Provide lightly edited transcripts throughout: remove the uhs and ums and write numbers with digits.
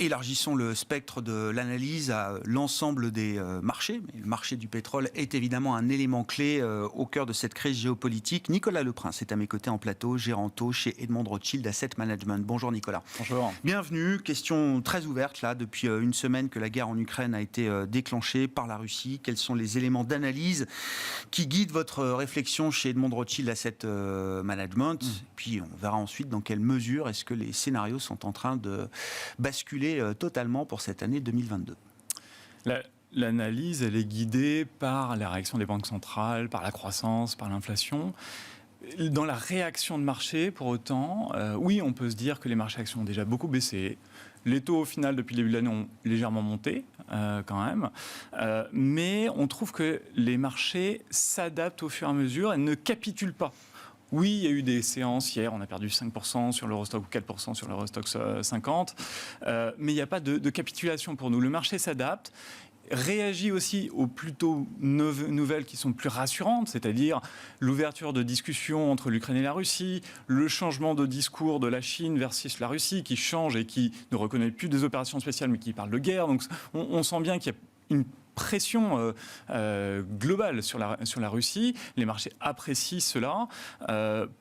Élargissons le spectre de l'analyse à l'ensemble des marchés. Le marché du pétrole est évidemment un élément clé au cœur de cette crise géopolitique. Nicolas Leprince est à mes côtés en plateau, gérant chez Edmond Rothschild Asset Management. Bonjour Nicolas. Bonjour. Bienvenue. Question très ouverte là, depuis une semaine que la guerre en Ukraine a été déclenchée par la Russie. Quels sont les éléments d'analyse qui guident votre réflexion chez Edmond Rothschild Asset Management? Puis on verra ensuite dans quelle mesure est-ce que les scénarios sont en train de basculer totalement pour cette année 2022. L'analyse, elle est guidée par la réaction des banques centrales, par la croissance, par l'inflation. Dans la réaction de marché, pour autant, oui, on peut se dire que les marchés actions ont déjà beaucoup baissé. Les taux, au final, depuis le début de l'année, ont légèrement monté, quand même. Mais on trouve que les marchés s'adaptent au fur et à mesure et ne capitulent pas. Oui, il y a eu des séances hier, on a perdu 5% sur l'Eurostock ou 4% sur l'Eurostock 50, mais il n'y a pas de capitulation pour nous. Le marché s'adapte, réagit aussi aux plutôt nouvelles qui sont plus rassurantes, c'est-à-dire l'ouverture de discussions entre l'Ukraine et la Russie, le changement de discours de la Chine versus la Russie qui change et qui ne reconnaît plus des opérations spéciales mais qui parle de guerre. Donc on sent bien qu'il y a une pression globale sur la Russie. Les marchés apprécient cela,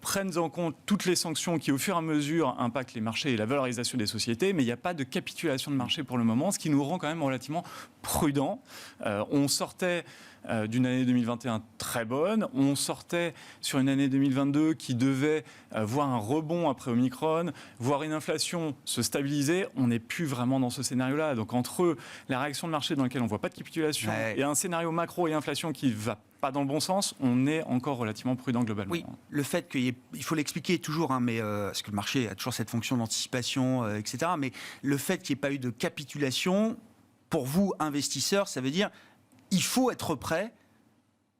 prennent en compte toutes les sanctions qui, au fur et à mesure, impactent les marchés et la valorisation des sociétés, mais il n'y a pas de capitulation de marché pour le moment, ce qui nous rend quand même relativement prudents. On sortait d'une année 2021 très bonne, on sortait sur une année 2022 qui devait voir un rebond après Omicron, voir une inflation se stabiliser. On n'est plus vraiment dans ce scénario-là. Donc entre la réaction de marché dans laquelle on ne voit pas de capitulation et un scénario macro et inflation qui va pas dans le bon sens, on est encore relativement prudent globalement. Oui, le fait qu'il faut l'expliquer toujours, mais parce que le marché a toujours cette fonction d'anticipation, etc. Mais le fait qu'il n'y ait pas eu de capitulation, pour vous, investisseurs, ça veut dire il faut être prêt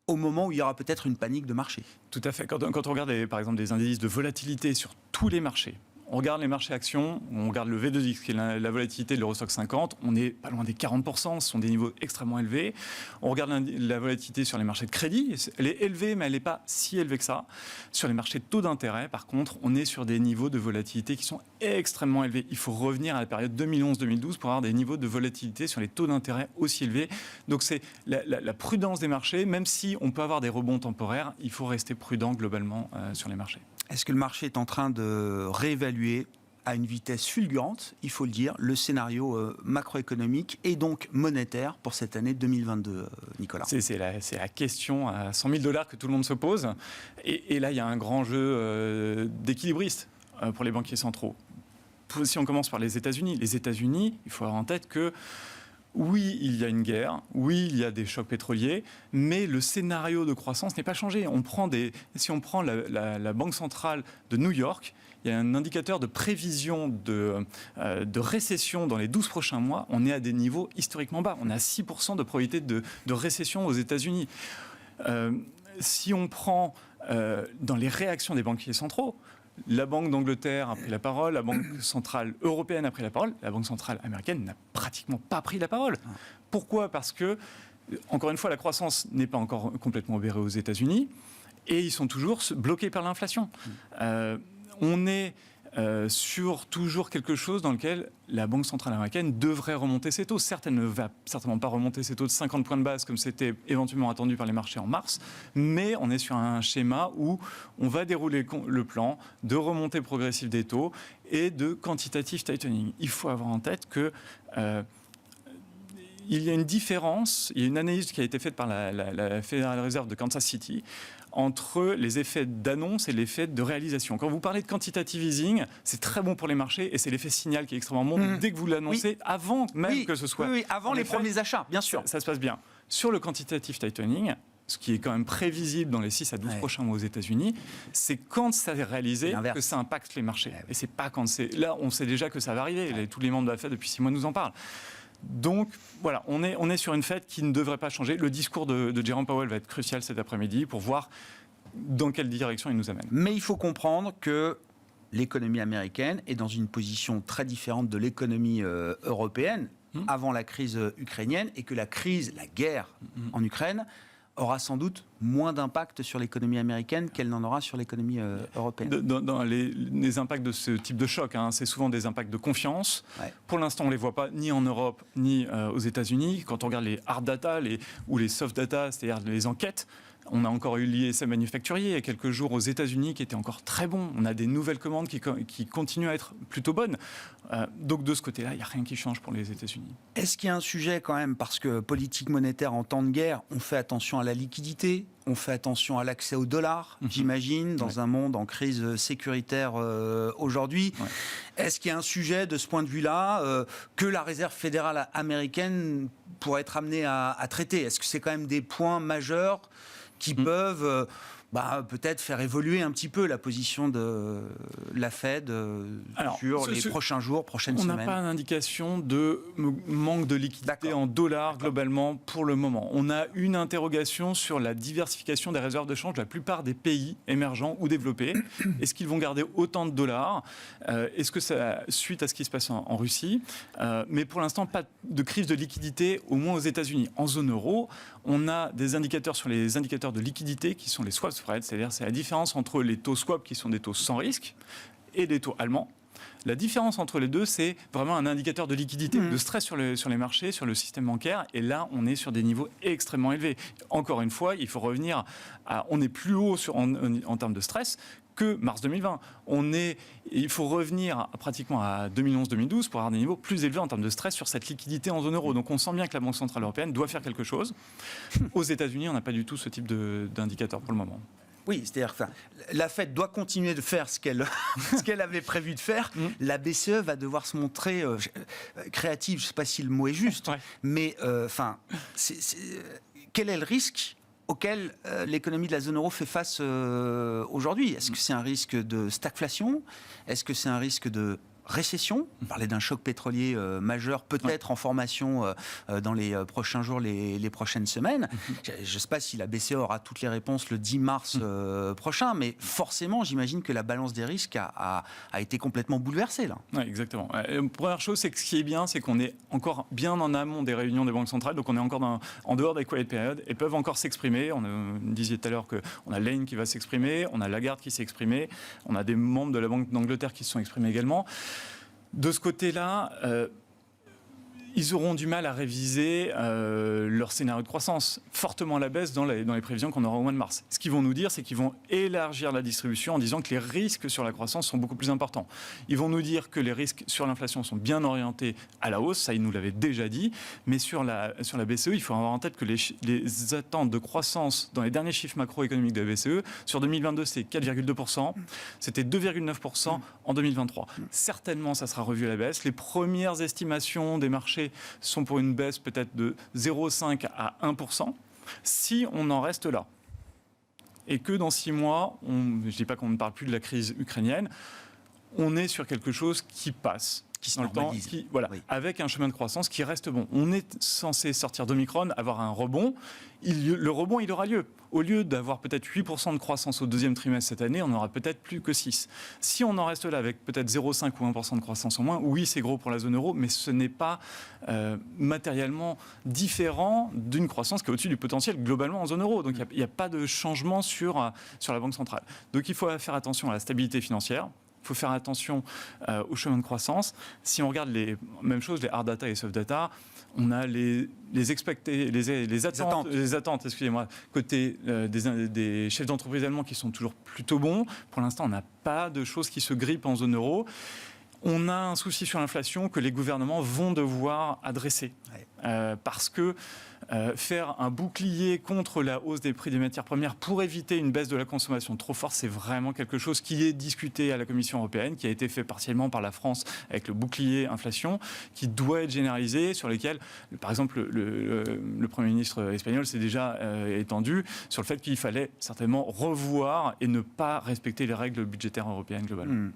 au moment où il y aura peut-être une panique de marché. Tout à fait. Quand on regarde, par exemple, des indices de volatilité sur tous les marchés, on regarde les marchés actions, on regarde le V2X, qui est la volatilité de l'Eurostock 50, on n'est pas loin des 40%, ce sont des niveaux extrêmement élevés. On regarde la volatilité sur les marchés de crédit, elle est élevée, mais elle n'est pas si élevée que ça. Sur les marchés de taux d'intérêt, par contre, on est sur des niveaux de volatilité qui sont extrêmement élevés. Il faut revenir à la période 2011-2012 pour avoir des niveaux de volatilité sur les taux d'intérêt aussi élevés. Donc c'est la prudence des marchés, même si on peut avoir des rebonds temporaires, il faut rester prudent globalement sur les marchés. Est-ce que le marché est en train de réévaluer à une vitesse fulgurante, il faut le dire, le scénario macroéconomique et donc monétaire pour cette année 2022, Nicolas? C'est la question à 100 000 $ que tout le monde se pose. Et là, il y a un grand jeu d'équilibriste pour les banquiers centraux. Si on commence par les États-Unis, il faut avoir en tête que oui, il y a une guerre, oui, il y a des chocs pétroliers, mais le scénario de croissance n'est pas changé. Si on prend la Banque centrale de New York, il y a un indicateur de prévision de récession dans les 12 prochains mois. On est à des niveaux historiquement bas. On a 6% de probabilité de récession aux États-Unis. Si on prend dans les réactions des banquiers centraux, la Banque d'Angleterre a pris la parole, la Banque centrale européenne a pris la parole, la Banque centrale américaine n'a pratiquement pas pris la parole. Pourquoi ? Parce que, encore une fois, la croissance n'est pas encore complètement obérée aux États-Unis et ils sont toujours bloqués par l'inflation. On est sur toujours quelque chose dans lequel la Banque centrale américaine devrait remonter ses taux. Certes, elle ne va certainement pas remonter ses taux de 50 points de base comme c'était éventuellement attendu par les marchés en mars, mais on est sur un schéma où on va dérouler le plan de remontée progressive des taux et de quantitative tightening. Il faut avoir en tête que il y a une différence, il y a une analyse qui a été faite par la Federal Reserve de Kansas City entre les effets d'annonce et l'effet de réalisation. Quand vous parlez de quantitative easing, c'est très bon pour les marchés et c'est l'effet signal qui est extrêmement bon dès que vous l'annoncez, avant même que ce soit... Oui, avant les premiers achats, bien sûr. Ça se passe bien. Sur le quantitative tightening, ce qui est quand même prévisible dans les 6 à 12 prochains mois aux États-Unis, c'est quand ça est réalisé que ça impacte les marchés. Et c'est pas quand c'est... Là, on sait déjà que ça va arriver. Tous les membres de la Fed, depuis 6 mois, nous en parlent. Donc, voilà, on est sur une Fed qui ne devrait pas changer. Le discours de Jerome Powell va être crucial cet après-midi pour voir dans quelle direction il nous amène. Mais il faut comprendre que l'économie américaine est dans une position très différente de l'économie européenne avant la crise ukrainienne et que la guerre en Ukraine aura sans doute moins d'impact sur l'économie américaine qu'elle n'en aura sur l'économie européenne. Dans les impacts de ce type de choc, c'est souvent des impacts de confiance. Ouais. Pour l'instant, on ne les voit pas ni en Europe ni aux États-Unis. Quand on regarde les hard data ou les soft data, c'est-à-dire les enquêtes, on a encore eu l'ISM manufacturier il y a quelques jours aux États-Unis qui était encore très bon. On a des nouvelles commandes qui continuent à être plutôt bonnes. Donc de ce côté-là, il n'y a rien qui change pour les États-Unis. Est-ce qu'il y a un sujet quand même, parce que politique monétaire en temps de guerre, on fait attention à la liquidité, on fait attention à l'accès au dollar, j'imagine, dans un monde en crise sécuritaire aujourd'hui. Ouais. Est-ce qu'il y a un sujet de ce point de vue-là que la Réserve fédérale américaine pourrait être amenée à traiter? Est-ce que c'est quand même des points majeurs qui peuvent peut-être faire évoluer un petit peu la position de la Fed sur les prochains jours, prochaines semaines? On n'a pas d'indication de manque de liquidité en dollars globalement pour le moment. On a une interrogation sur la diversification des réserves de change de la plupart des pays émergents ou développés. Est-ce qu'ils vont garder autant de dollars? Est-ce que ça suite à ce qui se passe en Russie? Mais pour l'instant, pas de crise de liquidité, au moins aux États-Unis. En zone euro, on a des indicateurs sur les indicateurs de liquidité qui sont les swap spreads, c'est-à-dire c'est la différence entre les taux swap qui sont des taux sans risque et des taux allemands. La différence entre les deux, c'est vraiment un indicateur de liquidité, de stress sur les marchés, sur le système bancaire. Et là, on est sur des niveaux extrêmement élevés. Encore une fois, il faut revenir on est plus haut en termes de stress que mars 2020. Il faut revenir pratiquement à 2011-2012 pour avoir des niveaux plus élevés en termes de stress sur cette liquidité en zone euro. Donc on sent bien que la Banque Centrale Européenne doit faire quelque chose. Aux États-Unis, on n'a pas du tout ce type d'indicateur pour le moment. Oui, c'est-à-dire que la Fed doit continuer de faire ce qu'elle avait prévu de faire. La BCE va devoir se montrer créative, je ne sais pas si le mot est juste, mais quel est le risque auquel l'économie de la zone euro fait face aujourd'hui? Est-ce que c'est un risque de stagflation? Est-ce que c'est un risque de récession? On parlait d'un choc pétrolier majeur, peut-être en formation dans les prochains jours, les prochaines semaines. Je ne sais pas si la BCE aura toutes les réponses le 10 mars prochain, mais forcément, j'imagine que la balance des risques a été complètement bouleversée, là. Oui, exactement. Première chose, c'est que ce qui est bien, c'est qu'on est encore bien en amont des réunions des banques centrales, donc on est encore en dehors des quiet periods et peuvent encore s'exprimer. On disait tout à l'heure qu'on a Lane qui va s'exprimer, on a Lagarde qui s'est exprimé, on a des membres de la Banque d'Angleterre qui se sont exprimés également. De ce côté-là, ils auront du mal à réviser leur scénario de croissance fortement à la baisse dans les prévisions qu'on aura au mois de mars. Ce qu'ils vont nous dire, c'est qu'ils vont élargir la distribution en disant que les risques sur la croissance sont beaucoup plus importants. Ils vont nous dire que les risques sur l'inflation sont bien orientés à la hausse, ça ils nous l'avaient déjà dit, mais sur la BCE, il faut avoir en tête que les attentes de croissance dans les derniers chiffres macroéconomiques de la BCE, sur 2022 c'est 4,2%, c'était 2,9% en 2023. Certainement ça sera revu à la baisse. Les premières estimations des marchés sont pour une baisse peut-être de 0,5 à 1%, si on en reste là. Et que dans 6 mois, je ne dis pas qu'on ne parle plus de la crise ukrainienne, on est sur quelque chose qui passe. Qui se dans le temps, oui. Avec un chemin de croissance qui reste bon. On est censé sortir d'Omicron, avoir un rebond. Le rebond, il aura lieu. Au lieu d'avoir peut-être 8% de croissance au deuxième trimestre cette année, on n'aura peut-être plus que 6. Si on en reste là avec peut-être 0,5 ou 1% de croissance en moins, oui, c'est gros pour la zone euro, mais ce n'est pas matériellement différent d'une croissance qui est au-dessus du potentiel globalement en zone euro. Donc il n'y a pas de changement sur la Banque centrale. Donc il faut faire attention à la stabilité financière. Il faut faire attention au chemin de croissance. Si on regarde les hard data et les soft data, on a les attentes, excusez-moi, côté des chefs d'entreprise allemands qui sont toujours plutôt bons. Pour l'instant, on n'a pas de choses qui se grippent en zone euro. On a un souci sur l'inflation que les gouvernements vont devoir adresser. Parce que faire un bouclier contre la hausse des prix des matières premières pour éviter une baisse de la consommation trop forte, c'est vraiment quelque chose qui est discuté à la Commission européenne, qui a été fait partiellement par la France avec le bouclier inflation, qui doit être généralisé, sur lesquels, par exemple, le Premier ministre espagnol s'est déjà étendu sur le fait qu'il fallait certainement revoir et ne pas respecter les règles budgétaires européennes globalement.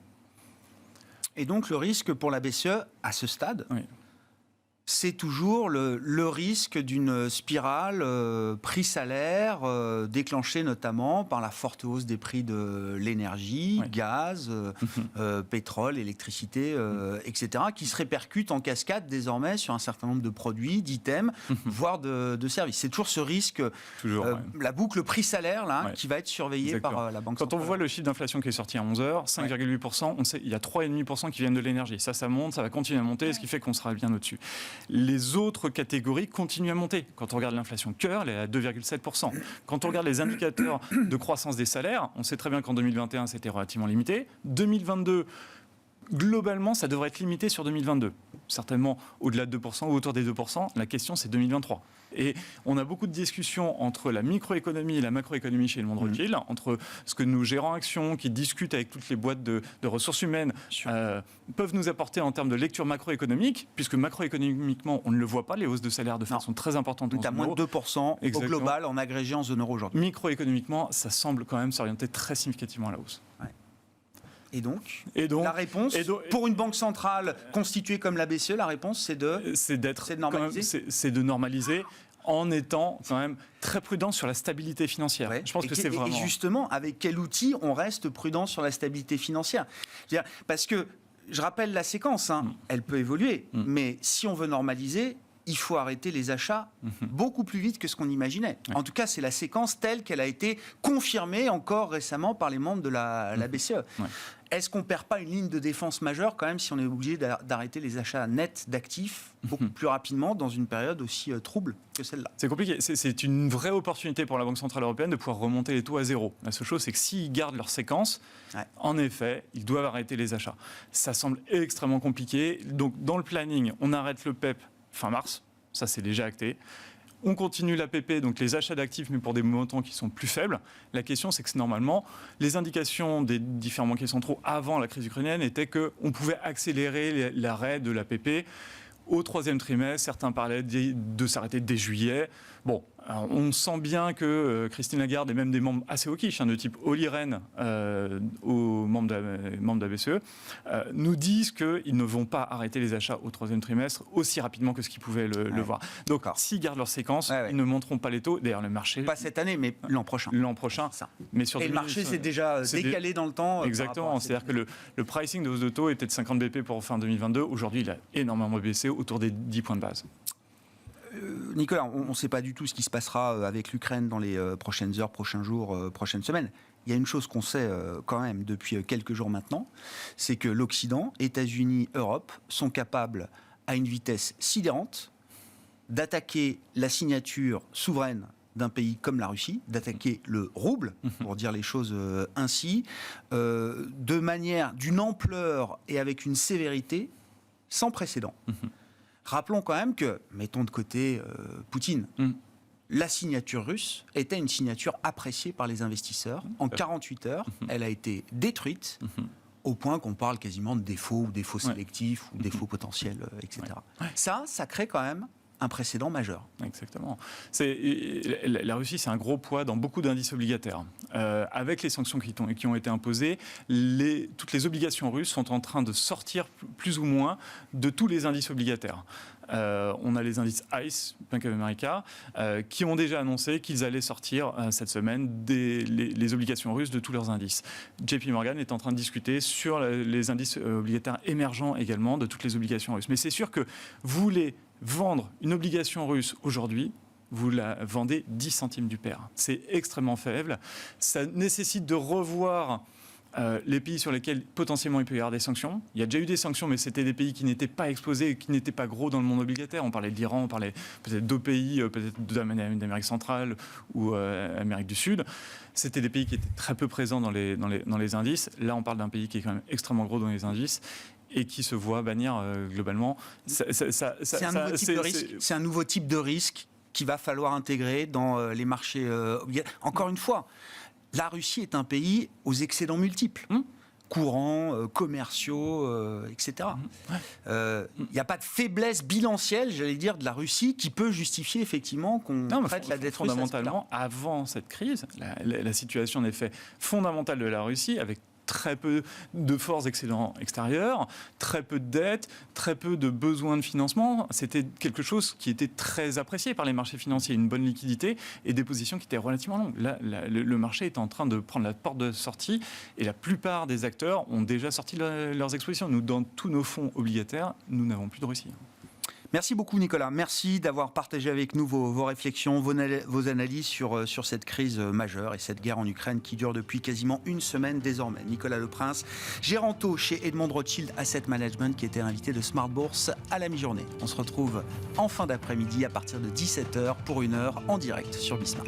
Et donc le risque pour la BCE, à ce stade, c'est toujours le risque d'une spirale prix-salaire déclenchée notamment par la forte hausse des prix de l'énergie, gaz, pétrole, électricité, etc., qui se répercute en cascade désormais sur un certain nombre de produits, d'items, voire de services. C'est toujours ce risque, la boucle prix-salaire là, qui va être surveillée par la Banque centrale. Quand on voit le chiffre d'inflation qui est sorti à 11h, 5,8%, on sait il y a 3,5% qui viennent de l'énergie. Ça monte, ça va continuer à monter, ce qui fait qu'on sera bien au-dessus. Les autres catégories continuent à monter. Quand on regarde l'inflation cœur, elle est à 2,7%. Quand on regarde les indicateurs de croissance des salaires, on sait très bien qu'en 2021, c'était relativement limité. 2022, globalement, ça devrait être limité sur 2022. Certainement au-delà de 2% ou autour des 2%. La question, c'est 2023. Et on a beaucoup de discussions entre la microéconomie et la macroéconomie chez Edmond de Rothschild, entre ce que nos gérants actions qui discutent avec toutes les boîtes de ressources humaines peuvent nous apporter en termes de lecture macroéconomique, puisque macroéconomiquement, on ne le voit pas, les hausses de salaire de façon très importante. Donc à moins de 2% au global en agrégé en zone euro aujourd'hui. Microéconomiquement, ça semble quand même s'orienter très significativement à la hausse. Ouais. Et donc, la réponse, pour une banque centrale constituée comme la BCE, la réponse, c'est de normaliser. C'est de normaliser en étant quand même très prudent sur la stabilité financière. Ouais. Je pense que c'est vraiment... Et justement, avec quel outil on reste prudent sur la stabilité financière ? Parce que, je rappelle la séquence, elle peut évoluer, mais si on veut normaliser, il faut arrêter les achats beaucoup plus vite que ce qu'on imaginait. En tout cas, c'est la séquence telle qu'elle a été confirmée encore récemment par les membres de la BCE. Est-ce qu'on ne perd pas une ligne de défense majeure quand même si on est obligé d'arrêter les achats nets d'actifs beaucoup plus rapidement dans une période aussi trouble que celle-là ? C'est compliqué. C'est une vraie opportunité pour la Banque Centrale Européenne de pouvoir remonter les taux à zéro. La seule chose, c'est que s'ils gardent leur séquence, en effet, ils doivent arrêter les achats. Ça semble extrêmement compliqué. Donc, dans le planning, on arrête le PEP fin mars. Ça, c'est déjà acté. On continue l'APP, donc les achats d'actifs, mais pour des montants qui sont plus faibles. La question, c'est que normalement, les indications des différents banquiers centraux avant la crise ukrainienne étaient qu'on pouvait accélérer l'arrêt de l'APP au troisième trimestre. Certains parlaient de s'arrêter dès juillet. Bon, on sent bien que Christine Lagarde et même des membres assez au quiche, de type Olli Rehn, aux membres de la BCE, nous disent qu'ils ne vont pas arrêter les achats au troisième trimestre aussi rapidement que ce qu'ils pouvaient le voir. Donc, s'ils gardent leur séquence, ils ne monteront pas les taux. D'ailleurs, le marché... Pas cette année, mais l'an prochain. L'an prochain. Ça. Mais sur et le marché s'est déjà décalé dans le temps. Exactement. C'est-à-dire que le pricing de hausse de taux était de 50 BP pour fin 2022. Aujourd'hui, il a énormément baissé, autour des 10 points de base. Nicolas, on ne sait pas du tout ce qui se passera avec l'Ukraine dans les prochaines heures, prochains jours, prochaines semaines. Il y a une chose qu'on sait quand même depuis quelques jours maintenant, c'est que l'Occident, États-Unis, Europe, sont capables à une vitesse sidérante d'attaquer la signature souveraine d'un pays comme la Russie, d'attaquer le rouble, pour dire les choses ainsi, de manière, d'une ampleur et avec une sévérité sans précédent. Rappelons quand même que, mettons de côté Poutine, la signature russe était une signature appréciée par les investisseurs. En 48 heures, elle a été détruite au point qu'on parle quasiment de défauts ou défauts sélectifs ou défauts potentiels, etc. Ça crée quand même un précédent majeur. Exactement. La Russie, c'est un gros poids dans beaucoup d'indices obligataires. Avec les sanctions qui ont été imposées, toutes les obligations russes sont en train de sortir plus ou moins de tous les indices obligataires. On a les indices ICE, Bank of America, qui ont déjà annoncé qu'ils allaient sortir cette semaine les obligations russes de tous leurs indices. JP Morgan est en train de discuter sur les indices obligataires émergents également de toutes les obligations russes. Mais c'est sûr que vous voulez vendre une obligation russe aujourd'hui, vous la vendez 10 centimes du pair. C'est extrêmement faible. Ça nécessite de revoir les pays sur lesquels potentiellement il peut y avoir des sanctions. Il y a déjà eu des sanctions, mais c'était des pays qui n'étaient pas exposés, qui n'étaient pas gros dans le monde obligataire. On parlait de l'Iran, on parlait peut-être d'autres pays, peut-être d'Amérique centrale ou Amérique du Sud. C'était des pays qui étaient très peu présents dans les indices. Là, on parle d'un pays qui est quand même extrêmement gros dans les indices et qui se voit bannir globalement. C'est un nouveau type de risque qu'il va falloir intégrer dans les marchés obligataires. Encore une fois, la Russie est un pays aux excédents multiples. Courants, commerciaux, etc. Il n'y a pas de faiblesse bilancielle, j'allais dire, de la Russie qui peut justifier effectivement qu'on prête la dette russe. Fondamentalement, avant cette crise, la situation en effet fondamentale de la Russie, avec très peu de forts excédents extérieurs, très peu de dettes, très peu de besoins de financement. C'était quelque chose qui était très apprécié par les marchés financiers, une bonne liquidité et des positions qui étaient relativement longues. Là, le marché est en train de prendre la porte de sortie et la plupart des acteurs ont déjà sorti leurs expositions. Nous, dans tous nos fonds obligataires, nous n'avons plus de Russie. Merci beaucoup Nicolas, merci d'avoir partagé avec nous vos réflexions, vos analyses sur cette crise majeure et cette guerre en Ukraine qui dure depuis quasiment une semaine désormais. Nicolas Leprince, gérant chez Edmond Rothschild Asset Management, qui était invité de Smart Bourse à la mi-journée. On se retrouve en fin d'après-midi à partir de 17h pour 1 heure en direct sur Bismart.